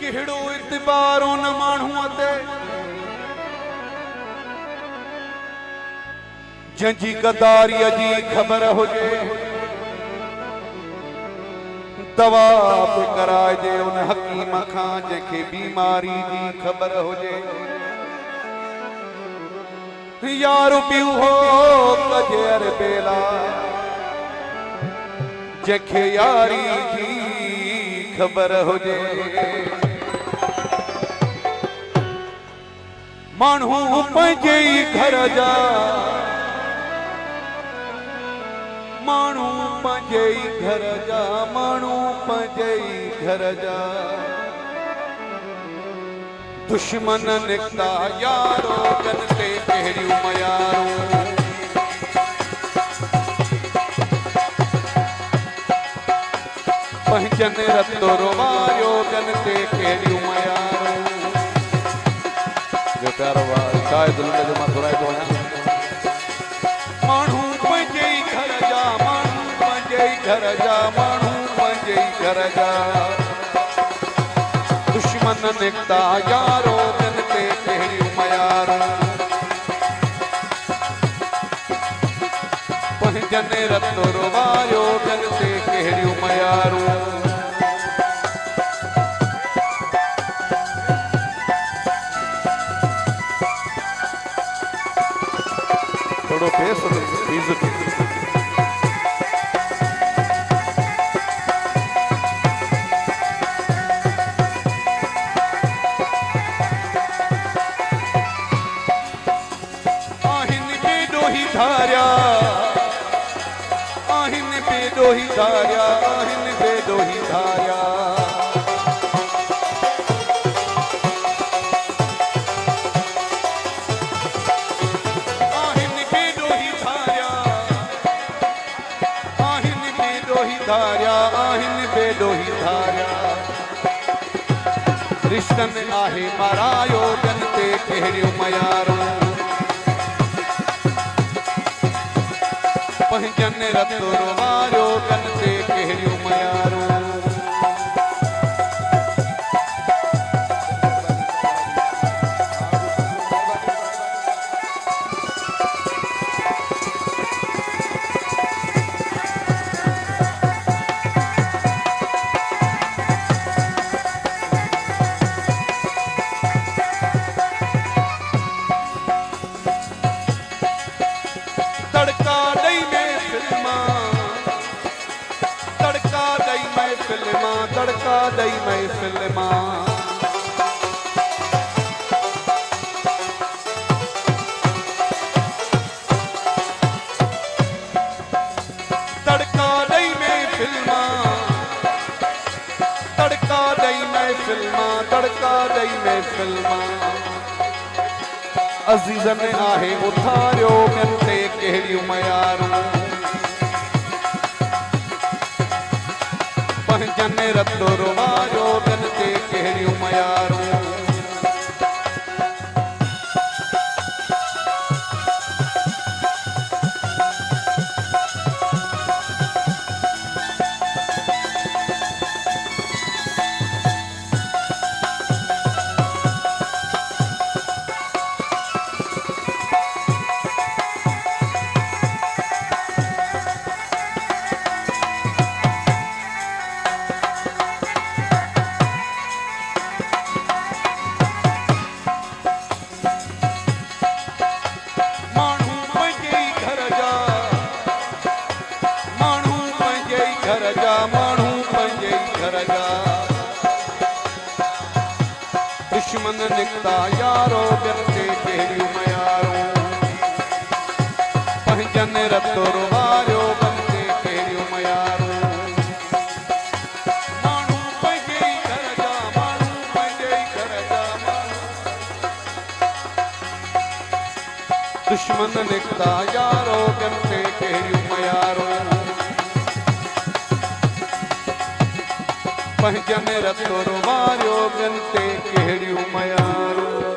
किहड़ो इतबारो न माण्हूअ ते जंहिंजी गद्दारीअ जी ख़बर हुजे दवा पे कराइजे उन हकीम खां जंहिंखे बीमारी जी ख़बर हुजे यार पियो हो कजे अर बेला जंहिंखे यारी जी ख़बर हुजे माण्हू पंहिंजे ई घर जा माण्हू पंहिंजे ई घर जा माण्हू पंहिंजे ई घर जा दुश्मन निकता यारो जनते कहिड़ियूं मयारूं पंहिंजनि रतो रोवायो जनते कहिड़ियूं मयारूं जो प्यारो शायद जो मां घुराए थो वञा माण्हू पंहिंजे ई घर जा माण्हू पंहिंजे ई घर जा माण्हू पंहिंजे ई घर जा दुश्मन निकता यारो जनते कहिड़ियूं मयारूं पंहिंजनि रतो रोवायो जनते कहिड़ियूं मयारूं थोड़ो पेस इज्जत धारिया आहिन बेडोही धारिया आहिन बेडोही धारिया आहिन बेडोही धारिया आहिन बेडोही धारिया आहिन बेडोही धारिया रिश्तनि आहे मारायो जनते कहिड़ियूं मयारूं पंहिंजनि रतो रोवायो जनते कहिड़ियूं मयारूं तड़का दई में फिल्मा तड़का दई में फिल्मा तड़का दई में फिल्मा तड़का दई में फिल्मा तड़का दई में फिल्मा तड़का दई में फिल्मा अज़ीज़नि आहे उथारियो जनते कहिड़ियूं मयारूं पंहिंजनि रतो रोवायो जनते कहिड़ियूं मयारूं घर जा माण्हू पंहिंजे ई घर जा दुश्मन निकता यारो जनते कहिड़ियूं मयारूं पंहिंजनि रतो रोवायो जनते कहिड़ियूं मयारूं माण्हू पंहिंजे ई घर जा माण्हू पंहिंजे ई घर जा दुश्मन निकता यारो जनते कहिड़ियूं मयारूं पंहिंजनि रतो रोवायो जनते कहिड़ियूं मयारूं